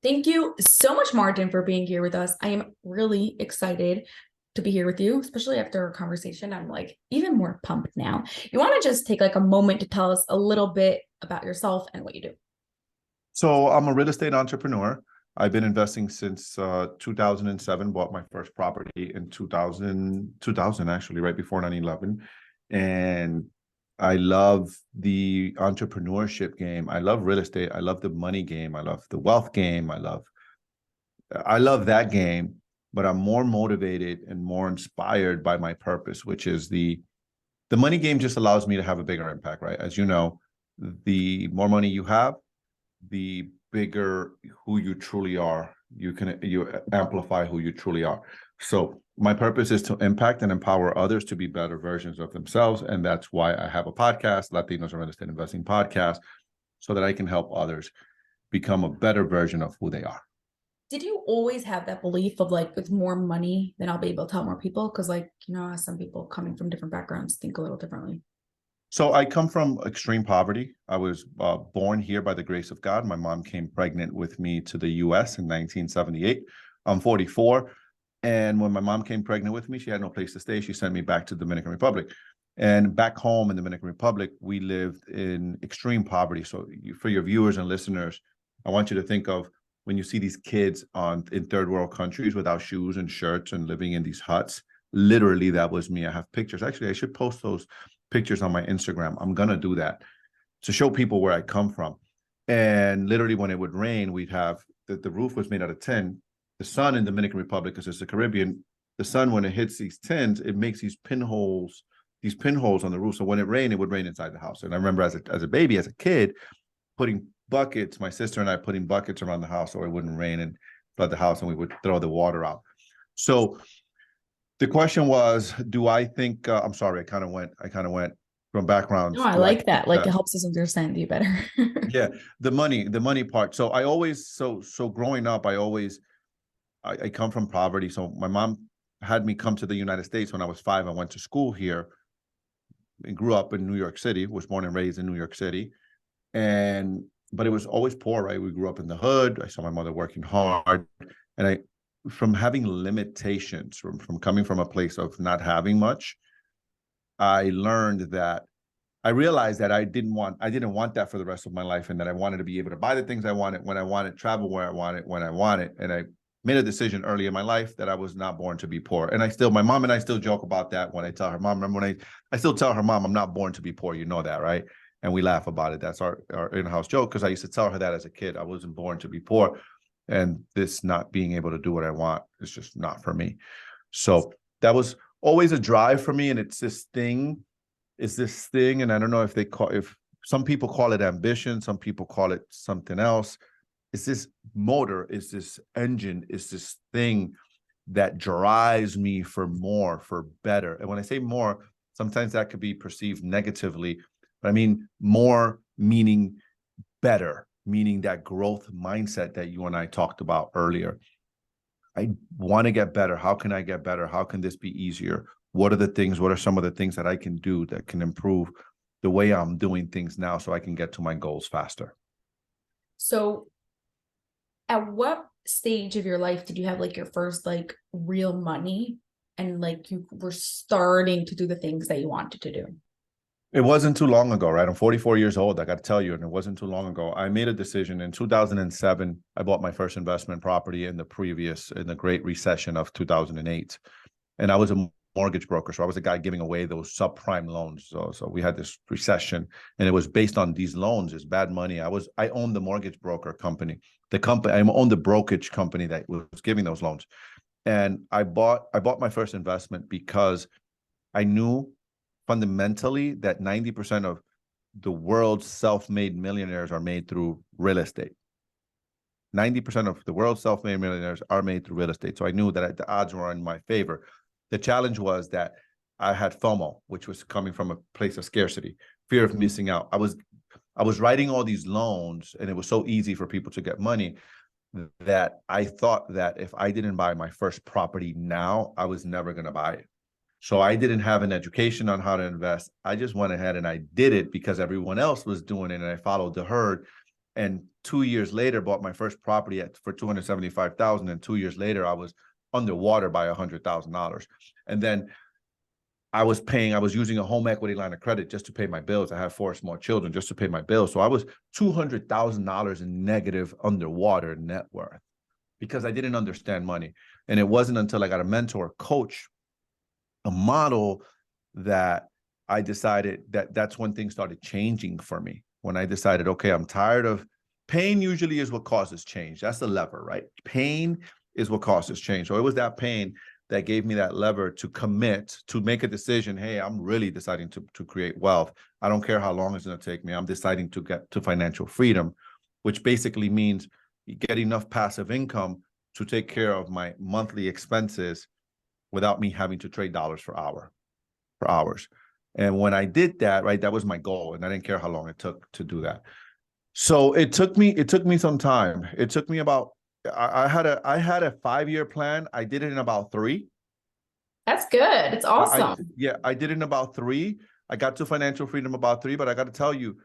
Thank you so much, Martin, for being here with us. I am really excited to be here with you, especially after our conversation. I'm like even more pumped now. You want to just take like a moment to tell us a little bit about yourself and what you do? So I'm a real estate entrepreneur. I've been investing since 2007, bought my first property in 2000 actually, right before 9/11. And I love the entrepreneurship game. I love real estate. I love the money game. I love the wealth game. I love that game, but I'm more motivated and more inspired by my purpose, which is the money game just allows me to have a bigger impact, right? As you know, the more money you have, the bigger who you truly are. You amplify who you truly are. So my purpose is to impact and empower others to be better versions of themselves. And that's why I have a podcast, Latinos in Real Estate Investing Podcast, so that I can help others become a better version of who they are. Did you always have that belief of like with more money, then I'll be able to help more people? Because like, some people coming from different backgrounds think a little differently. So I come from extreme poverty. I was born here by the grace of God. My mom came pregnant with me to the U.S. in 1978. I'm 44. And when my mom came pregnant with me, she had no place to stay. She sent me back to the Dominican Republic. And back home in the Dominican Republic, we lived in extreme poverty. So for your viewers and listeners, I want you to think of when you see these kids in third world countries without shoes and shirts and living in these huts. Literally, that was me. I have pictures. Actually, I should post those pictures on my Instagram. I'm gonna do that to show people where I come from. And literally, when it would rain, we'd have the roof was made out of tin. The sun in Dominican Republic, because it's the Caribbean, the sun when it hits these tins, it makes these pinholes on the roof. So when it rained, it would rain inside the house. And I remember as a baby, as a kid, putting buckets, my sister and I putting buckets around the house so it wouldn't rain and flood the house, and we would throw the water out. So the question was, do I think? I'm sorry, I kind of went from No, backgrounds. I Do I like think that. Like it that? helps us understand you better. Yeah, the money part. So I always, so growing up, I come from poverty. So my mom had me come to the United States when I was 5. I went to school here and grew up in New York City. Was born and raised in New York City, and but it was always poor, right? We grew up in the hood. I saw my mother working hard, and from having limitations, from coming from a place of not having much, I learned that I realized that I didn't want that for the rest of my life, and that I wanted to be able to buy the things I wanted when I wanted, travel where I wanted, when I wanted. And I made a decision early in my life that I was not born to be poor. And my mom and I still joke about that when I tell her, mom, remember when I still tell her, mom, I'm not born to be poor. You know that, right? And we laugh about it. That's our in-house joke, because I used to tell her that as a kid. I wasn't born to be poor. And this not being able to do what I want is just not for me. So that was always a drive for me. And it's this thing, and I don't know if some people call it ambition, some people call it something else. It's this motor, it's this engine, it's this thing that drives me for more, for better. And when I say more, sometimes that could be perceived negatively, but I mean more meaning better, meaning that growth mindset that you and I talked about earlier. I want to get better. How can I get better? How can this be easier? What are some of the things that I can do that can improve the way I'm doing things now so I can get to my goals faster? So, at what stage of your life did you have like your first like real money and like you were starting to do the things that you wanted to do? It wasn't too long ago, right? I'm 44 years old. I got to tell you, and it wasn't too long ago. I made a decision in 2007. I bought my first investment property in the Great Recession of 2008. And I was a mortgage broker. So I was the guy giving away those subprime loans. So we had this recession, and it was based on these loans, it's bad money. I owned the mortgage broker company. I owned the brokerage company that was giving those loans. And I bought my first investment because I knew fundamentally that 90% of the world's self-made millionaires are made through real estate. 90% of the world's self-made millionaires are made through real estate. So I knew that the odds were in my favor. The challenge was that I had FOMO, which was coming from a place of scarcity, fear of missing out. I was writing all these loans, and it was so easy for people to get money that I thought that if I didn't buy my first property now, I was never going to buy it. So I didn't have an education on how to invest. I just went ahead and I did it because everyone else was doing it, and I followed the herd. And 2 years later, bought my first property for 275,000. And 2 years later, I was underwater by $100,000. And then I was using a home equity line of credit just to pay my bills. I have 4 small children just to pay my bills. So I was $200,000 in negative underwater net worth because I didn't understand money. And it wasn't until I got a mentor, coach, a model, that I decided that that's when things started changing for me. When I decided, okay, I'm tired of pain. Usually is what causes change. That's the lever, right? Pain is what causes change. So it was that pain that gave me that lever to commit, to make a decision. Hey, I'm really deciding to create wealth. I don't care how long it's going to take me. I'm deciding to get to financial freedom, which basically means you get enough passive income to take care of my monthly expenses without me having to trade dollars for hours. And when I did that, right, that was my goal. And I didn't care how long it took to do that. So it took me some time. It took me about, I had a 5-year plan. I did it in about 3. That's good. It's awesome. Yeah, I did it in about 3. I got to financial freedom about 3, but I got to tell you,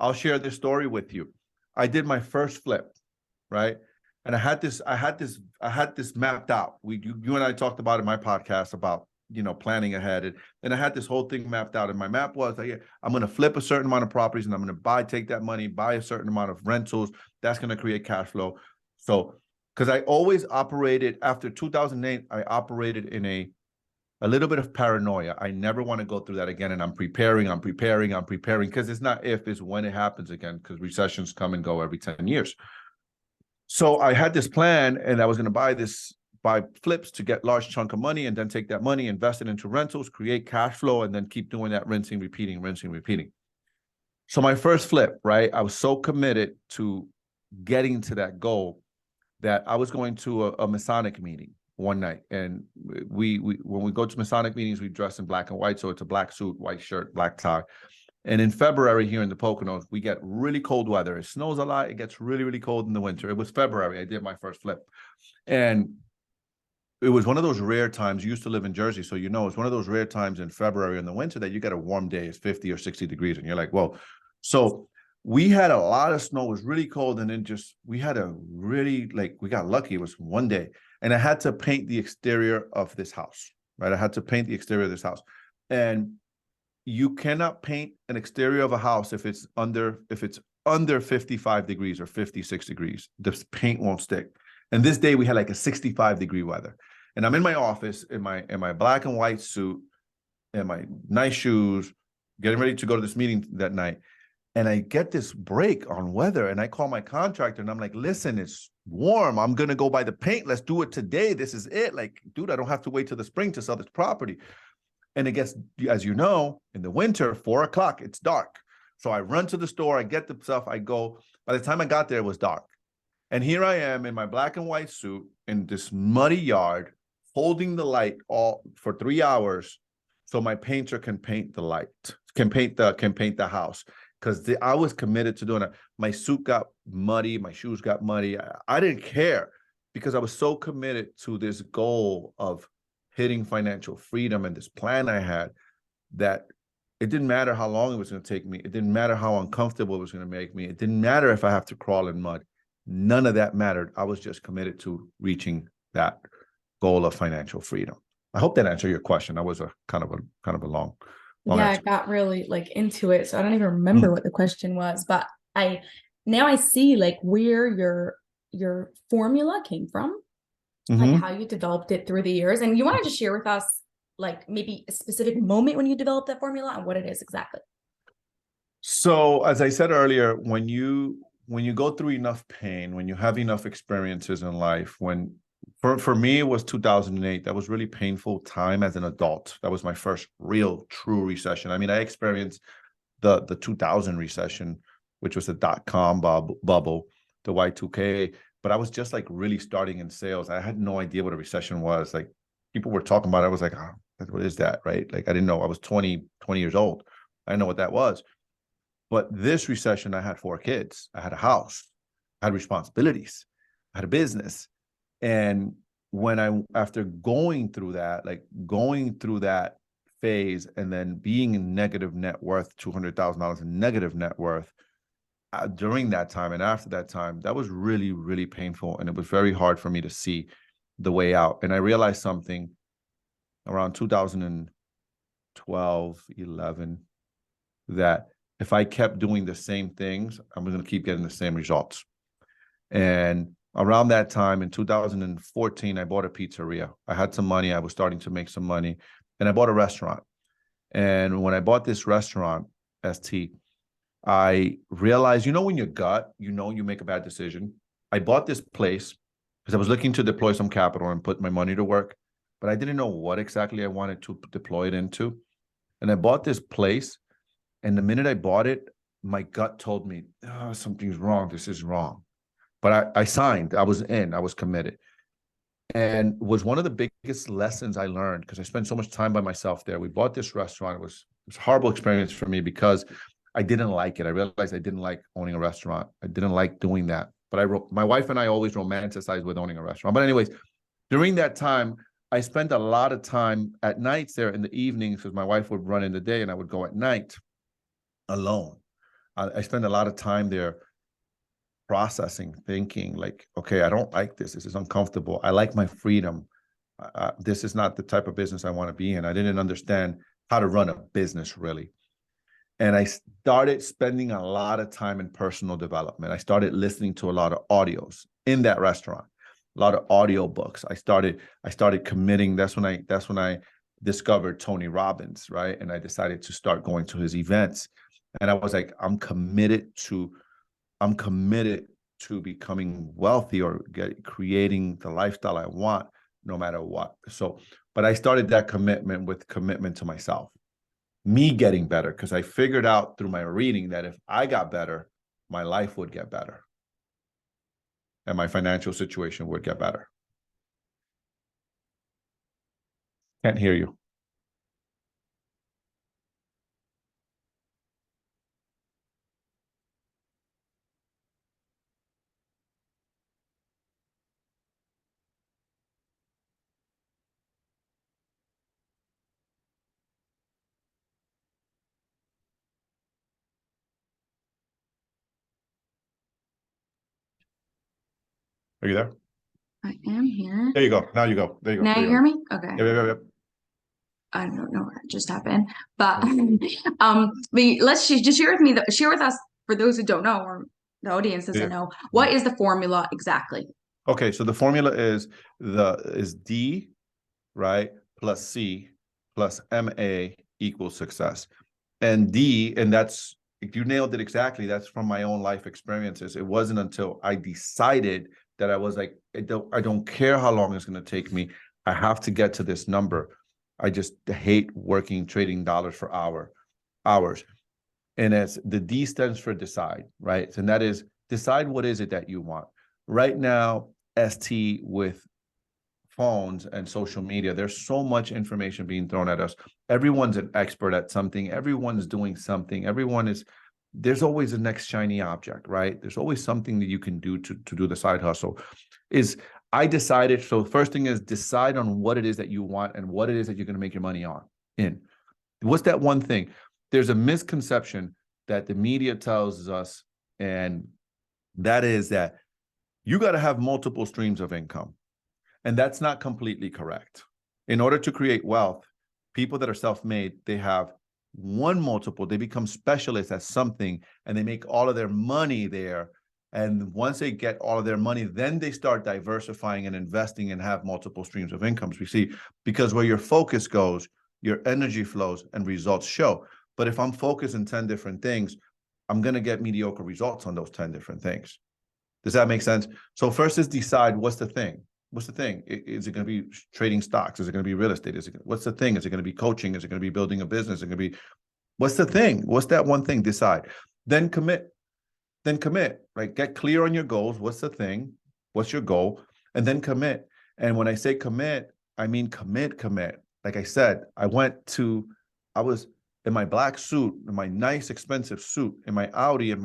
I'll share this story with you. I did my first flip, right? And I had this mapped out. You and I talked about in my podcast about, planning ahead. And I had this whole thing mapped out. And my map was like, yeah, I'm going to flip a certain amount of properties and I'm going to take that money, buy a certain amount of rentals. That's going to create cash flow. So, because I always operated after 2008, I operated in a little bit of paranoia. I never want to go through that again. And I'm preparing, because it's not if, it's when it happens again, because recessions come and go every 10 years. So I had this plan, and I was going to buy flips to get large chunk of money, and then take that money, invest it into rentals, create cash flow, and then keep doing that, rinsing, repeating. So my first flip, right? I was so committed to getting to that goal that I was going to a Masonic meeting one night. And we when we go to Masonic meetings, we dress in black and white. So it's a black suit, white shirt, black tie. And in February here in the Poconos, we get really cold weather. It snows a lot. It gets really, really cold in the winter. It was February. I did my first flip. And it was one of those rare times. You used to live in Jersey, so it's one of those rare times in February in the winter that you get a warm day. It's 50 or 60 degrees. And you're like, whoa. So we had a lot of snow. It was really cold. And then we got lucky. It was one day. And I had to paint the exterior of this house, right? I had to paint the exterior of this house. And you cannot paint an exterior of a house if it's under 55 degrees or 56 degrees. The paint won't stick. And this day we had like a 65-degree weather. And I'm in my office in my black and white suit and my nice shoes, getting ready to go to this meeting that night. And I get this break on weather, and I call my contractor and I'm like, listen, it's warm. I'm going to go buy the paint. Let's do it today. This is it. Like, dude, I don't have to wait till the spring to sell this property. And it gets, as you know, in the winter, 4:00, it's dark. So I run to the store, I get the stuff, I go. By the time I got there, it was dark. And here I am in my black and white suit in this muddy yard, holding the light all for 3 hours so my painter can paint the light, can paint the house. Because I was committed to doing it. My suit got muddy, my shoes got muddy. I didn't care because I was so committed to this goal of hitting financial freedom and this plan I had, that it didn't matter how long it was going to take me. It didn't matter how uncomfortable it was going to make me. It didn't matter if I have to crawl in mud. None of that mattered. I was just committed to reaching that goal of financial freedom. I hope that answered your question. That was a kind of a long Yeah, I answer. got really like into it. So I don't even remember what the question was, but I now I see like where your formula came from, like Mm-hmm. how you developed it through the years. And you wanted to share with us like maybe a specific moment when you developed that formula and what it is exactly. So, as I said earlier, when you go through enough pain, when you have enough experiences in life, for me it was 2008. That was really painful time as an adult. That was my first real true recession. I mean, I experienced the 2000 recession, which was the .com bubble, the Y2K, but I was just like really starting in sales. I had no idea what a recession was. Like, people were talking about it. I was like, oh, what is that, right? Like, I didn't know. I was 20 years old. I didn't know what that was. But this recession, I had 4 kids. I had a house. I had responsibilities. I had a business. And after going through that phase and then being in negative net worth, $200,000 in negative net worth, during that time and after that time, that was really, really painful. And it was very hard for me to see the way out. And I realized something around 2012, 11, that if I kept doing the same things, I'm going to keep getting the same results. And around that time in 2014, I bought a pizzeria. I had some money. I was starting to make some money, and I bought a restaurant. And when I bought this restaurant, ST, I realized, when your gut, you make a bad decision. I bought this place because I was looking to deploy some capital and put my money to work, but I didn't know what exactly I wanted to deploy it into. And I bought this place, and the minute I bought it, my gut told me, oh, something's wrong. This is wrong. But I signed. I was in. I was committed. And was one of the biggest lessons I learned, because I spent so much time by myself there. We bought this restaurant. It was a horrible experience for me because I didn't like it. I realized I didn't like owning a restaurant. I didn't like doing that. But my wife and I always romanticized with owning a restaurant. But anyways, during that time, I spent a lot of time at nights there in the evenings, because my wife would run in the day and I would go at night alone. I spent a lot of time there processing, thinking like, okay, I don't like this. This is uncomfortable. I like my freedom. This is not the type of business I want to be in. I didn't understand how to run a business really. And I started spending a lot of time in personal development. I started listening to a lot of audios in that restaurant, a lot of audio books. I started committing. That's when I discovered Tony Robbins, right? And I decided to start going to his events. And I was like, I'm committed to becoming wealthy or creating the lifestyle I want, no matter what. So, but I started that commitment with commitment to myself, me getting better, because I figured out through my reading that if I got better, my life would get better and my financial situation would get better. Can't hear you. Are you there? I am here. There you go. Now you go. There you go. Now There you you hear go. me? Okay. Yep. I don't know what just happened, but let's just share with us, for those who don't know, or the audience doesn't Yeah. know, what is the formula exactly? Okay, so the formula is D, right, plus C plus MA equals success. And D, and that's, you nailed it exactly. That's from my own life experiences. It wasn't until I decided that I was like, I don't care how long it's going to take me. I have to get to this number. I just hate working, trading dollars for hours. And as the D stands for decide, right? And that is decide what is it that you want. Right now, ST with phones and social media, there's so much information being thrown at us. Everyone's an expert at something. Everyone's doing something. There's always a next shiny object, right? There's always something that you can do to do the side hustle. I decided, so the first thing is decide on what it is that you want and what it is that you're going to make your money in. What's that one thing? There's a misconception that the media tells us, and that is that you got to have multiple streams of income. And that's not completely correct. In order to create wealth, people that are self-made, they have one multiple, they become specialists at something, and they make all of their money there. And once they get all of their money, then they start diversifying and investing and have multiple streams of incomes. We see, because where your focus goes, your energy flows and results show. But if I'm focused in 10 different things, I'm going to get mediocre results on those 10 different things. Does that make sense? So first is decide what's the thing. What's the thing? Is it going to be trading stocks? Is it going to be real estate? What's the thing? Is it going to be coaching? Is it going to be building a business? Is it going to be, what's the thing? What's that one thing? Decide. Then commit. Right? Get clear on your goals. What's the thing? What's your goal? And then commit. And when I say commit, I mean commit. Like I said, I was in my black suit, in my nice expensive suit, in my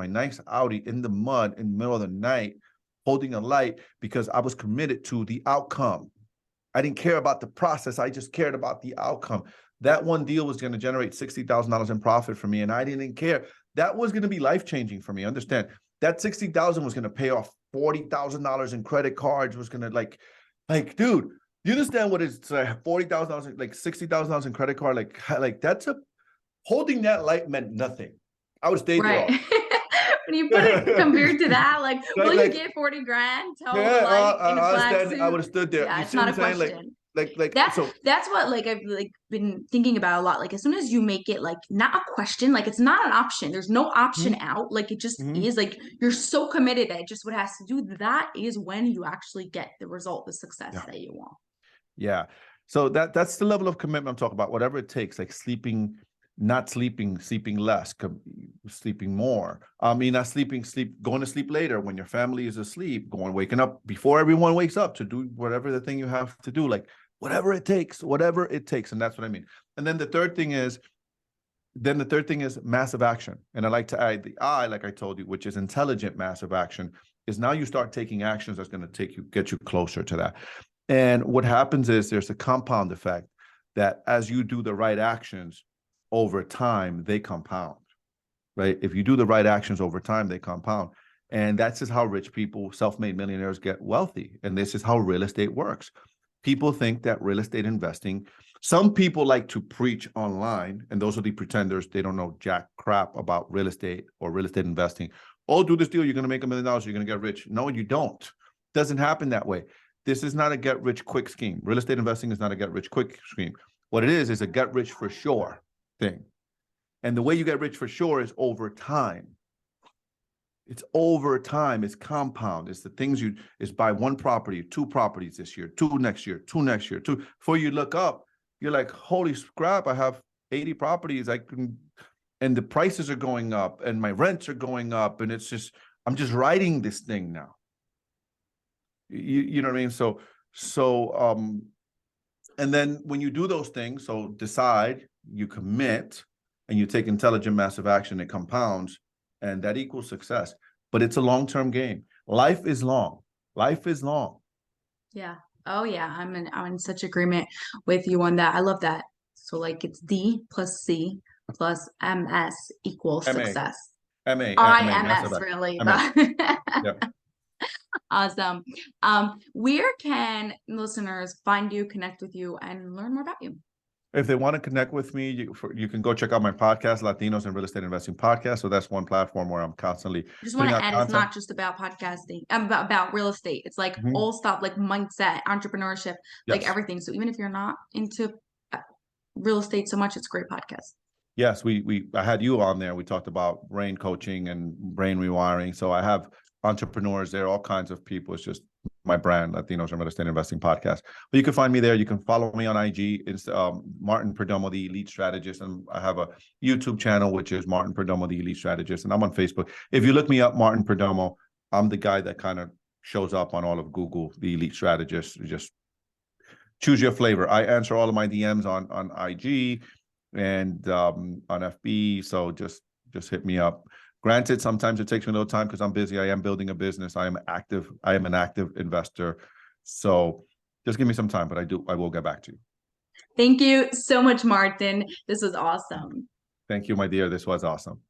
nice Audi, in the mud in the middle of the night, holding a light, because I was committed to the outcome. I didn't care about the process. I just cared about the outcome. That one deal was going to generate $60,000 in profit for me, and I didn't care. that was going to be life-changing for me. Understand that 60,000 was going to pay off $40,000 in credit cards, was going to dude, you understand what it's $40,000, like $60,000 in credit card? Like that's holding that light meant nothing. I would stay there Right. all. When you put it compared to that, like, will you Like, get 40 grand to hold a yeah, light in a I black understand. I suit? would have stood there. Yeah, You it's see what not I'm a saying? question. So That's what like I've like been thinking about a lot. Like as soon as you make it like not a question, like it's not an option. There's no option mhm, out. Like it just mhm, is like you're so committed that it just what has to do. That is when you actually get the result, the success yeah, that you want. yeah. So that's the level of commitment I'm talking about. Whatever it takes, like sleeping, not sleeping, sleeping less, sleeping more. I mean, not sleeping, going to sleep later when your family is asleep, waking up before everyone wakes up to do whatever the thing you have to do, like whatever it takes, whatever it takes. And that's what I mean. And then the third thing is massive action. And I like to add the I, like I told you, which is intelligent massive action, is now you start taking actions that's going to get you closer to that. And what happens is there's a compound effect that as you do the right actions over time, they compound, right? If you do the right actions over time, they compound. And that's just how rich people, self-made millionaires get wealthy. And this is how real estate works. People think that real estate investing, some people like to preach online, and those are the pretenders. They don't know jack crap about real estate or real estate investing. Oh, do this deal, you're going to make $1 million, you're going to get rich. No, you don't. It doesn't happen that way. This is not a get rich quick scheme. Real estate investing is not a get rich quick scheme. What it is a get rich for sure thing. And the way you get rich for sure is over time. It's over time. It's compound. It's the things is buy one property, two properties this year, two next year, two next year, two. Before you look up, you're like, holy crap, I have 80 properties. And the prices are going up and my rents are going up. And it's just, I'm just writing this thing now. You know what I mean? And then when you do those things, so decide, you commit, and you take intelligent massive action, it compounds, and that equals success. But it's a long-term game. Life is long. Life is long. Yeah. Oh yeah. I'm in such agreement with you on that. I love that. So like it's D plus C plus MS equals MA, success. massive IMS action. really, MA. but Yeah. awesome. Where can listeners find you, connect with you, and learn more about you? If they want to connect with me, you can go check out my podcast, Latinos in Real Estate Investing Podcast. So that's one platform where I'm constantly Just want putting to out add, it's content. not just about podcasting, about real estate. It's like Mhm. all stuff like mindset, entrepreneurship, like Yes. everything. So even if you're not into real estate so much, it's a great podcast. Yes, I had you on there. We talked about brain coaching and brain rewiring. So I have entrepreneurs there, all kinds of people. It's just my brand, Latinos in Real Estate Investing Podcast. But you can find me there. You can follow me on IG. It's Martin Perdomo, the Elite Strategist, and I have a YouTube channel which is Martin Perdomo, the Elite Strategist, and I'm on Facebook. If you look me up, Martin Perdomo, I'm the guy that kind of shows up on all of Google, the Elite Strategist. Just choose your flavor. I answer all of my DMs on IG and on FB. So just hit me up. Granted, sometimes it takes me a little time because I'm busy. I am building a business. I am active. I am an active investor. So just give me some time, but I will get back to you. Thank you so much, Martin. This was awesome. Thank you, my dear. This was awesome.